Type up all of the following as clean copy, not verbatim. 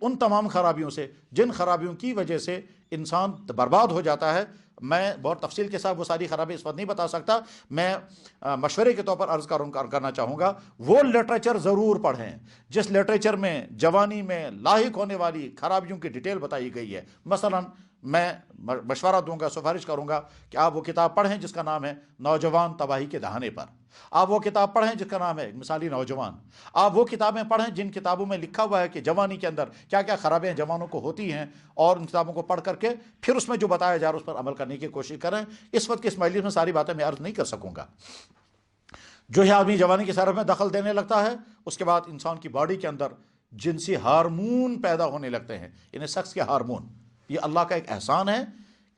ان تمام خرابیوں سے جن خرابیوں کی وجہ سے انسان برباد ہو جاتا ہے. میں بہت تفصیل کے ساتھ وہ ساری خرابی اس وقت نہیں بتا سکتا. میں مشورے کے طور پر عرض کرنا چاہوں گا وہ لٹریچر ضرور پڑھیں جس لٹریچر میں جوانی میں لاحق ہونے والی خرابیوں کی ڈیٹیل بتائی گئی ہے. مثلا میں مشورہ دوں گا، سفارش کروں گا کہ آپ وہ کتاب پڑھیں جس کا نام ہے نوجوان تباہی کے دہانے پر. آپ وہ کتاب پڑھیں جس کا نام ہے مثالی نوجوان. آپ وہ کتابیں پڑھیں جن کتابوں میں لکھا ہوا ہے کہ جوانی کے اندر کیا کیا خرابیاں جوانوں کو ہوتی ہیں، اور ان کتابوں کو پڑھ کر کے پھر اس میں جو بتایا جا رہا ہے اس پر عمل کرنے کی کوشش کریں. اس وقت کی اس مجلس میں ساری باتیں میں عرض نہیں کر سکوں گا. جو ہے آدمی جوانی کی سرحد میں دخل دینے لگتا ہے، اس کے بعد انسان کی باڈی کے اندر جنسی ہارمون پیدا ہونے لگتے ہیں، یعنی سیکس کے ہارمون. یہ اللہ کا ایک احسان ہے،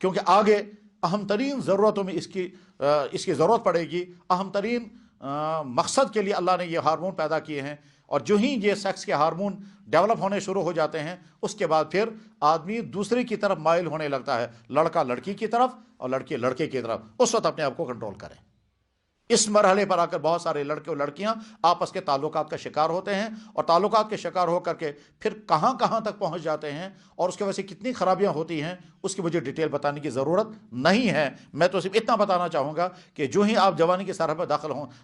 کیونکہ آگے اہم ترین ضرورتوں میں اس کی ضرورت پڑے گی. اہم ترین مقصد کے لیے اللہ نے یہ ہارمون پیدا کیے ہیں، اور جو ہی یہ سیکس کے ہارمون ڈیولپ ہونے شروع ہو جاتے ہیں اس کے بعد پھر آدمی دوسری کی طرف مائل ہونے لگتا ہے، لڑکا لڑکی کی طرف اور لڑکی لڑکے کی طرف. اس وقت اپنے آپ کو کنٹرول کریں. اس مرحلے پر آ کر بہت سارے لڑکے اور لڑکیاں آپس کے تعلقات کا شکار ہوتے ہیں، اور تعلقات کے شکار ہو کر کے پھر کہاں کہاں تک پہنچ جاتے ہیں، اور اس کی وجہ سے کتنی خرابیاں ہوتی ہیں اس کی مجھے ڈیٹیل بتانے کی ضرورت نہیں ہے. میں تو صرف اتنا بتانا چاہوں گا کہ جو ہی آپ جوانی کی سرحد پر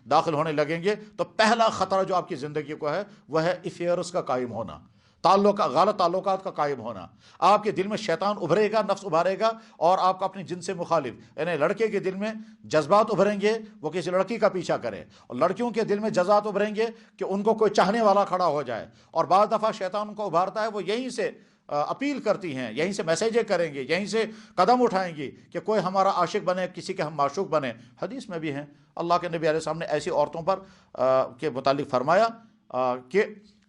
داخل ہونے لگیں گے تو پہلا خطرہ جو آپ کی زندگی کو ہے وہ ہے افیئرس کا قائم ہونا، غلط تعلقات کا قائم ہونا. آپ کے دل میں شیطان ابھرے گا، نفس ابھارے گا، اور آپ کو اپنی جن سے مخالف، یعنی لڑکے کے دل میں جذبات ابھریں گے وہ کسی لڑکی کا پیچھا کرے، اور لڑکیوں کے دل میں جذبات ابھریں گے کہ ان کو کوئی چاہنے والا کھڑا ہو جائے. اور بعض دفعہ شیطان کو ابھارتا ہے، وہ یہیں سے اپیل کرتی ہیں، یہیں سے میسیجیں کریں گے، یہیں سے قدم اٹھائیں گی کہ کوئی ہمارا عاشق بنے، کسی کے ہم معشوق بنے. حدیث میں بھی ہیں، اللہ کے نبی علیہ السلام نے ایسی عورتوں پر کے متعلق فرمایا کہ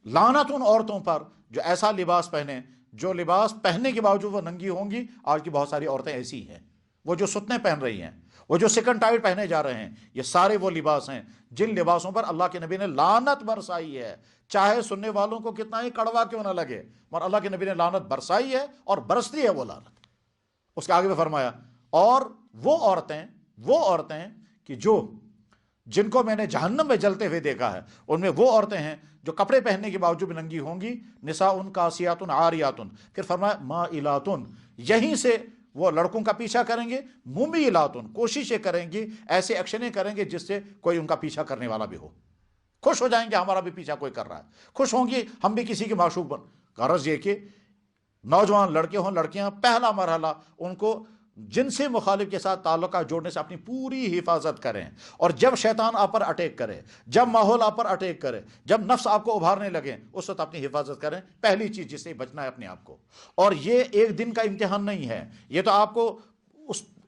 لعنت ان عورتوں پر جو ایسا لباس پہنے، جو لباس پہننے کے باوجود وہ ننگی ہوں گی. آج کی بہت ساری عورتیں ایسی ہیں، وہ جو ستنے پہن رہی ہیں، وہ جو سکن ٹائٹ پہنے جا رہے ہیں، یہ سارے وہ لباس ہیں جن لباسوں پر اللہ کے نبی نے لعنت برسائی ہے. چاہے سننے والوں کو کتنا ہی کڑوا کیوں نہ لگے، مگر اللہ کے نبی نے لعنت برسائی ہے اور برستی ہے وہ لعنت. اس کے آگے میں فرمایا، اور وہ عورتیں کہ جن کو میں نے جہنم میں جلتے ہوئے دیکھا ہے، ان میں وہ عورتیں ہیں جو کپڑے پہننے کے باوجود ننگی ہوں گی. نساء کاسیات عاریات، پھر فرمایا مائلات، یہیں سے وہ لڑکوں کا پیچھا کریں گے. ممیلات، کوششیں کریں گی، ایسے ایکشنیں کریں گے جس سے کوئی ان کا پیچھا کرنے والا بھی ہو. خوش ہو جائیں گے ہمارا بھی پیچھا کوئی کر رہا ہے، خوش ہوں گی ہم بھی کسی کے معشوق بن. غرض یہ کہ نوجوان لڑکے ہوں لڑکیاں، پہلا مرحلہ ان کو جن سے مخالف کے ساتھ تعلقات جوڑنے سے اپنی پوری حفاظت کریں. اور جب شیطان آپ پر اٹیک کرے، جب ماحول آپ پر اٹیک کرے، جب نفس آپ کو ابھارنے لگے، اس وقت اپنی حفاظت کریں. پہلی چیز جس سے بچنا ہے اپنے آپ کو. اور یہ ایک دن کا امتحان نہیں ہے، یہ تو آپ کو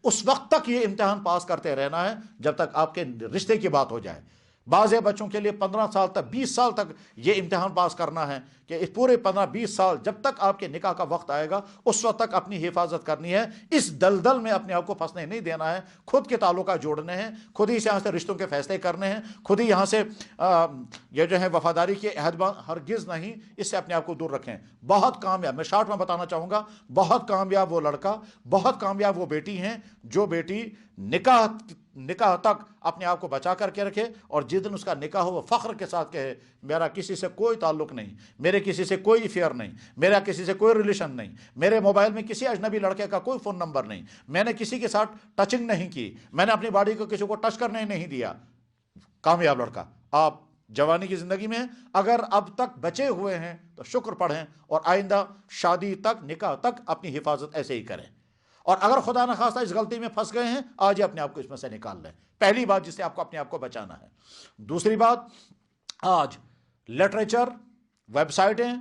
اس وقت تک یہ امتحان پاس کرتے رہنا ہے جب تک آپ کے رشتے کی بات ہو جائے. بعض بچوں کے لیے 15 سال تک، 20 سال تک یہ امتحان پاس کرنا ہے کہ اس پورے 15-20 سال جب تک آپ کے نکاح کا وقت آئے گا اس وقت تک اپنی حفاظت کرنی ہے. اس دلدل میں اپنے آپ کو پھنسنے نہیں دینا ہے. خود کے تعلقات جوڑنے ہیں، خود ہی سے یہاں سے رشتوں کے فیصلے کرنے ہیں، خود ہی یہاں سے یہ جو ہے وفاداری کے عہد ہرگز نہیں، اس سے اپنے آپ کو دور رکھیں. بہت کامیاب، میں شارٹ میں بتانا چاہوں گا، بہت کامیاب وہ لڑکا، بہت کامیاب وہ بیٹی ہیں جو بیٹی نکاح تک اپنے آپ کو بچا کر کے رکھے، اور جس دن اس کا نکاح ہو وہ فخر کے ساتھ کہے میرا کسی سے کوئی تعلق نہیں، میرے کسی سے کوئی افیئر نہیں، میرا کسی سے کوئی ریلیشن نہیں، میرے موبائل میں کسی اجنبی لڑکے کا کوئی فون نمبر نہیں، میں نے کسی کے ساتھ ٹچنگ نہیں کی، میں نے اپنی باڈی کو کسی کو ٹچ کرنے نہیں دیا. کامیاب لڑکا. آپ جوانی کی زندگی میں اگر اب تک بچے ہوئے ہیں تو شکر پڑھیں، اور آئندہ شادی تک، نکاح تک اپنی حفاظت ایسے ہی کریں. اور اگر خدا نخواستہ اس غلطی میں پھنس گئے ہیں، آج ہی اپنے آپ کو اس میں سے نکال لیں. پہلی بات جس سے آپ کو اپنے آپ کو بچانا ہے. دوسری بات، آج لٹریچر، ویب سائٹیں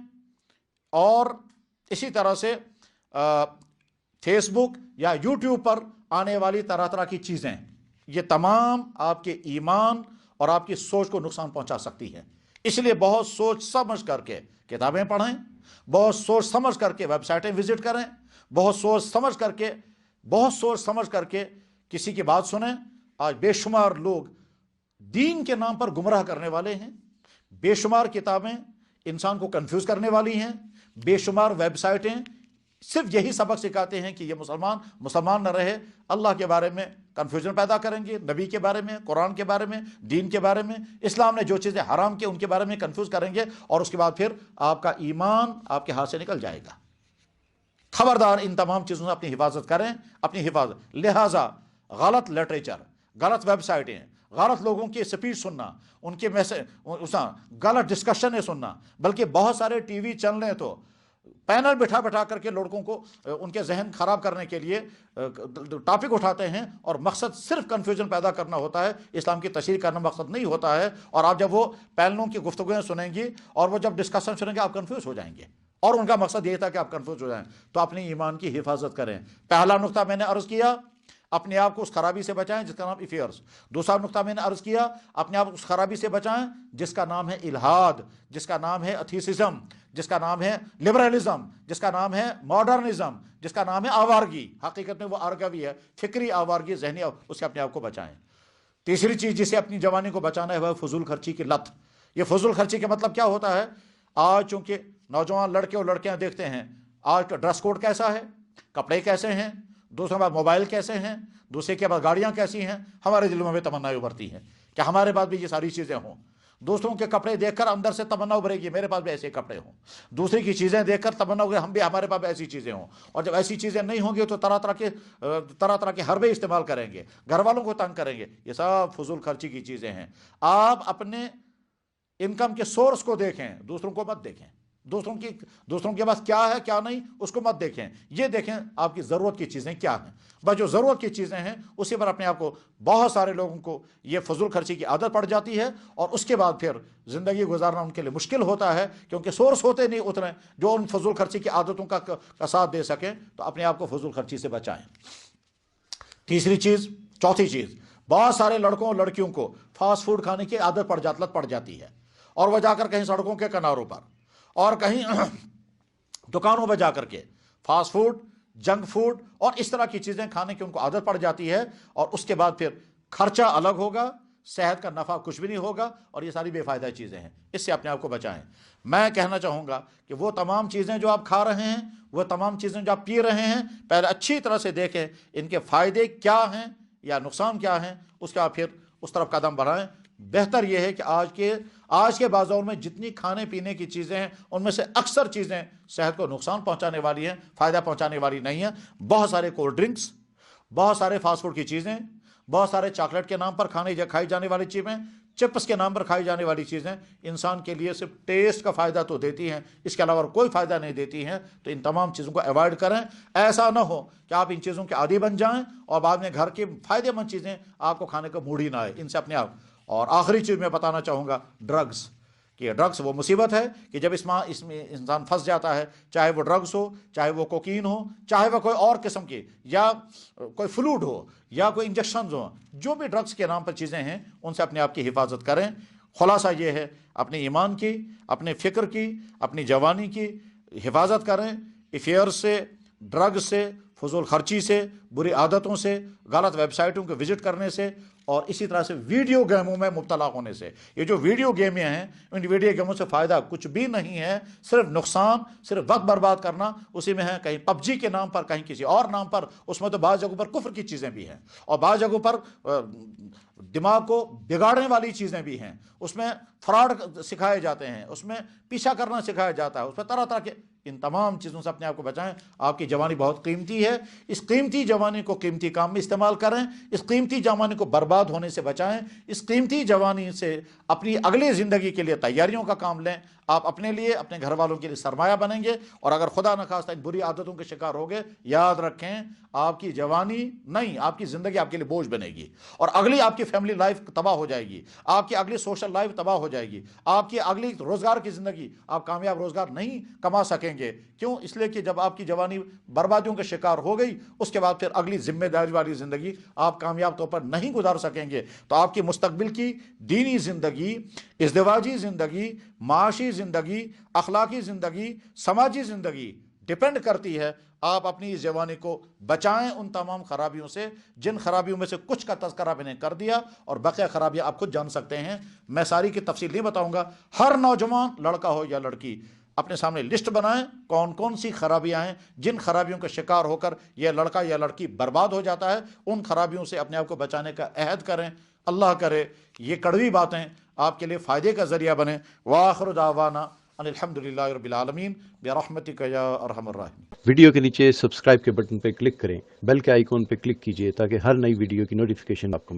اور اسی طرح سے فیس بک یا یوٹیوب پر آنے والی طرح طرح کی چیزیں، یہ تمام آپ کے ایمان اور آپ کی سوچ کو نقصان پہنچا سکتی ہے. اس لیے بہت سوچ سمجھ کر کے کتابیں پڑھیں، بہت سوچ سمجھ کر کے ویب سائٹیں وزٹ کریں، بہت سوچ سمجھ کر کے کسی کی بات سنیں. آج بے شمار لوگ دین کے نام پر گمراہ کرنے والے ہیں، بے شمار کتابیں انسان کو کنفیوز کرنے والی ہیں، بے شمار ویب سائٹیں صرف یہی سبق سکھاتے ہیں کہ یہ مسلمان نہ رہے، اللہ کے بارے میں کنفیوژن پیدا کریں گے نبی کے بارے میں، قرآن کے بارے میں، دین کے بارے میں، اسلام نے جو چیزیں حرام کی ان کے بارے میں کنفیوز کریں گے، اور اس کے بعد پھر آپ کا ایمان آپ کے ہاتھ سے نکل جائے گا۔ خبردار ان تمام چیزوں سے اپنی حفاظت کریں، اپنی حفاظت۔ لہٰذا غلط لٹریچر، غلط ویب سائٹیں، غلط لوگوں کی سپیچ سننا، ان کے غلط ڈسکشنیں سننا، بلکہ بہت سارے ٹی وی چینلیں تو پینل بٹھا بٹھا کر کے لڑکوں کو ان کے ذہن خراب کرنے کے لیے ٹاپک اٹھاتے ہیں، اور مقصد صرف کنفیوژن پیدا کرنا ہوتا ہے، اسلام کی تشریح کرنا مقصد نہیں ہوتا ہے۔ اور آپ جب وہ پینلوں کی گفتگویں سنیں گی اور وہ جب ڈسکشن سنیں گے، آپ کنفیوز ہو جائیں گے، اور ان کا مقصد یہ تھا کہ آپ کنفیوز ہو جائیں۔ تو اپنی ایمان کی حفاظت کریں۔ پہلا نقطہ میں نے عرض کیا، اپنے آپ کو اس خرابی سے بچائیں جس کا نام افیئرس۔ دوسرا نقطہ میں نے عرض کیا، اپنے آپ کو اس خرابی سے بچائیں جس کا نام ہے الحاد، جس کا نام ہے ایتھیسزم، جس کا نام ہے لبرلزم، جس کا نام ہے ماڈرنزم، جس کا نام ہے آوارگی۔ حقیقت میں وہ آرگوی ہے، فکری آوارگی، ذہنی اس سے اپنے آپ کو بچائیں۔ تیسری چیز جسے اپنی جوانی کو بچانا ہے وہ فضول خرچی کی لت۔ یہ فضول خرچی کا مطلب کیا ہوتا ہے؟ آج چونکہ نوجوان لڑکے اور لڑکیاں دیکھتے ہیں آج کا ڈریس کوڈ کیسا ہے، کپڑے کیسے ہیں، دوسرے کے بعد موبائل کیسے ہیں، دوسرے کے بعد گاڑیاں کیسی ہیں، ہمارے دلوں میں تمنا ابھرتی ہے کہ ہمارے پاس بھی یہ ساری چیزیں ہوں۔ دوسروں کے کپڑے دیکھ کر اندر سے تمنا ابھرے گی میرے پاس بھی ایسے کپڑے ہوں۔ دوسری کی چیزیں دیکھ کر تمنا ابھرے ہم بھی، ہمارے پاس بھی ایسی چیزیں ہوں۔ اور جب ایسی چیزیں نہیں ہوں گی تو طرح طرح کے حربے استعمال کریں گے، گھر والوں کو تنگ کریں گے۔ یہ سب فضول خرچی کی چیزیں ہیں۔ آپ اپنے انکم کے سورس کو دیکھیں، دوسروں کو مت دیکھیں۔ دوسروں کے پاس کیا ہے کیا نہیں اس کو مت دیکھیں، یہ دیکھیں آپ کی ضرورت کی چیزیں کیا ہیں۔ بس جو ضرورت کی چیزیں ہیں اسی پر اپنے آپ کو، بہت سارے لوگوں کو یہ فضول خرچی کی عادت پڑ جاتی ہے، اور اس کے بعد پھر زندگی گزارنا ان کے لیے مشکل ہوتا ہے، کیونکہ سورس ہوتے نہیں اتنے جو ان فضول خرچی کی عادتوں کا ساتھ دے سکیں۔ تو اپنے آپ کو فضول خرچی سے بچائیں۔ چوتھی چیز، بہت سارے لڑکوں اور لڑکیوں کو فاسٹ فوڈ کھانے کی عادت لت پڑ جاتی ہے، اور وہ جا کر کہیں سڑکوں کے کناروں پر اور کہیں دکانوں پہ جا کر کے فاسٹ فوڈ، جنک فوڈ اور اس طرح کی چیزیں کھانے کی ان کو عادت پڑ جاتی ہے، اور اس کے بعد پھر خرچہ الگ ہوگا، صحت کا نفع کچھ بھی نہیں ہوگا، اور یہ ساری بے فائدہ چیزیں ہیں۔ اس سے اپنے آپ کو بچائیں۔ میں کہنا چاہوں گا کہ وہ تمام چیزیں جو آپ کھا رہے ہیں، وہ تمام چیزیں جو آپ پی رہے ہیں، پہلے اچھی طرح سے دیکھیں ان کے فائدے کیا ہیں یا نقصان کیا ہیں، اس کے بعد پھر اس طرف قدم بڑھائیں۔ بہتر یہ ہے کہ آج کے بازار میں جتنی کھانے پینے کی چیزیں ہیں ان میں سے اکثر چیزیں صحت کو نقصان پہنچانے والی ہیں، فائدہ پہنچانے والی نہیں ہیں۔ بہت سارے کولڈ ڈرنکس، بہت سارے فاسٹ فوڈ کی چیزیں، بہت سارے چاکلیٹ کے نام پر کھائی جانے والی چیزیں، چپس کے نام پر کھائی جانے والی چیزیں انسان کے لیے صرف ٹیسٹ کا فائدہ تو دیتی ہیں، اس کے علاوہ کوئی فائدہ نہیں دیتی ہیں۔ تو ان تمام چیزوں کو ایوائڈ کریں۔ ایسا نہ ہو کہ آپ ان چیزوں کے عادی بن جائیں اور بعد میں گھر کی فائدہ مند چیزیں آپ کو کھانے کا موڈ ہی نہ آئے۔ ان سے اپنے آپ۔ اور آخری چیز میں بتانا چاہوں گا، ڈرگز، کہ ڈرگس وہ مصیبت ہے کہ جب اس میں انسان پھنس جاتا ہے، چاہے وہ ڈرگس ہو، چاہے وہ کوکین ہو، چاہے وہ کوئی اور قسم کی، یا کوئی فلوڈ ہو، یا کوئی انجیکشنز ہوں، جو بھی ڈرگس کے نام پر چیزیں ہیں ان سے اپنے آپ کی حفاظت کریں۔ خلاصہ یہ ہے، اپنے ایمان کی، اپنے فکر کی، اپنی جوانی کی حفاظت کریں، افیئر سے، ڈرگ سے، فضول خرچی سے، بری عادتوں سے، غلط ویب سائٹوں کو وزٹ کرنے سے، اور اسی طرح سے ویڈیو گیموں میں مبتلا ہونے سے۔ یہ جو ویڈیو گیمیں ہیں، ان ویڈیو گیموں سے فائدہ کچھ بھی نہیں ہے، صرف نقصان، صرف وقت برباد کرنا اسی میں ہے۔ کہیں پب جی کے نام پر، کہیں کسی اور نام پر، اس میں تو بعض جگہوں پر کفر کی چیزیں بھی ہیں، اور بعض جگہوں پر دماغ کو بگاڑنے والی چیزیں بھی ہیں۔ اس میں فراڈ سکھائے جاتے ہیں، اس میں پیچھا کرنا سکھایا جاتا ہے، اس میں طرح طرح کے۔ ان تمام چیزوں سے اپنے آپ کو بچائیں۔ آپ کی جوانی بہت قیمتی ہے، اس قیمتی جوانی کو قیمتی کام میں استعمال کریں، اس قیمتی جوانی کو برباد ہونے سے بچائیں، اس قیمتی جوانی سے اپنی اگلی زندگی کے لیے تیاریوں کا کام لیں۔ آپ اپنے لیے، اپنے گھر والوں کے لیے سرمایہ بنیں گے، اور اگر خدا نخواستہ ان بری عادتوں کے شکار ہو گئے، یاد رکھیں آپ کی جوانی نہیں، آپ کی زندگی آپ کے لیے بوجھ بنے گی، اور اگلی آپ کی فیملی لائف تباہ ہو جائے گی، آپ کی اگلی سوشل لائف تباہ ہو جائے گی، آپ کی اگلی روزگار کی زندگی، آپ کامیاب روزگار نہیں کما سکیں گے۔ کیوں؟ اس لیے کہ جب آپ کی جوانی بربادیوں کا شکار ہو گئی، اس کے بعد پھر اگلی ذمہ داری والی زندگی آپ کامیاب طور پر نہیں گزار سکیں گے۔ تو آپ کی مستقبل کی دینی زندگی، ازدواجی زندگی، معاشی زندگی، اخلاقی زندگی، سماجی زندگی ڈپینڈ کرتی ہے آپ اپنی اس جوانی کو بچائیں ان تمام خرابیوں سے، جن خرابیوں میں سے کچھ کا تذکرہ میں نے کر دیا، اور بقیہ خرابیاں آپ خود جان سکتے ہیں۔ میں ساری کی تفصیل نہیں بتاؤں گا۔ ہر نوجوان، لڑکا ہو یا لڑکی، اپنے سامنے لسٹ بنائیں کون کون سی خرابیاں ہیں جن خرابیوں کا شکار ہو کر یہ لڑکا یا لڑکی برباد ہو جاتا ہے، ان خرابیوں سے اپنے آپ کو بچانے کا عہد کریں۔ اللہ کرے یہ کڑوی باتیں آپ کے لیے فائدے کا ذریعہ بنیں۔ وآخر دعوانا ان الحمدللہ رب العالمین برحمتک یا ارحم الراحمین۔ ویڈیو کے نیچے سبسکرائب کے بٹن پہ کلک کریں، بیل کے آئیکن پہ کلک کیجئے تاکہ ہر نئی ویڈیو کی نوٹیفیکیشن آپ کو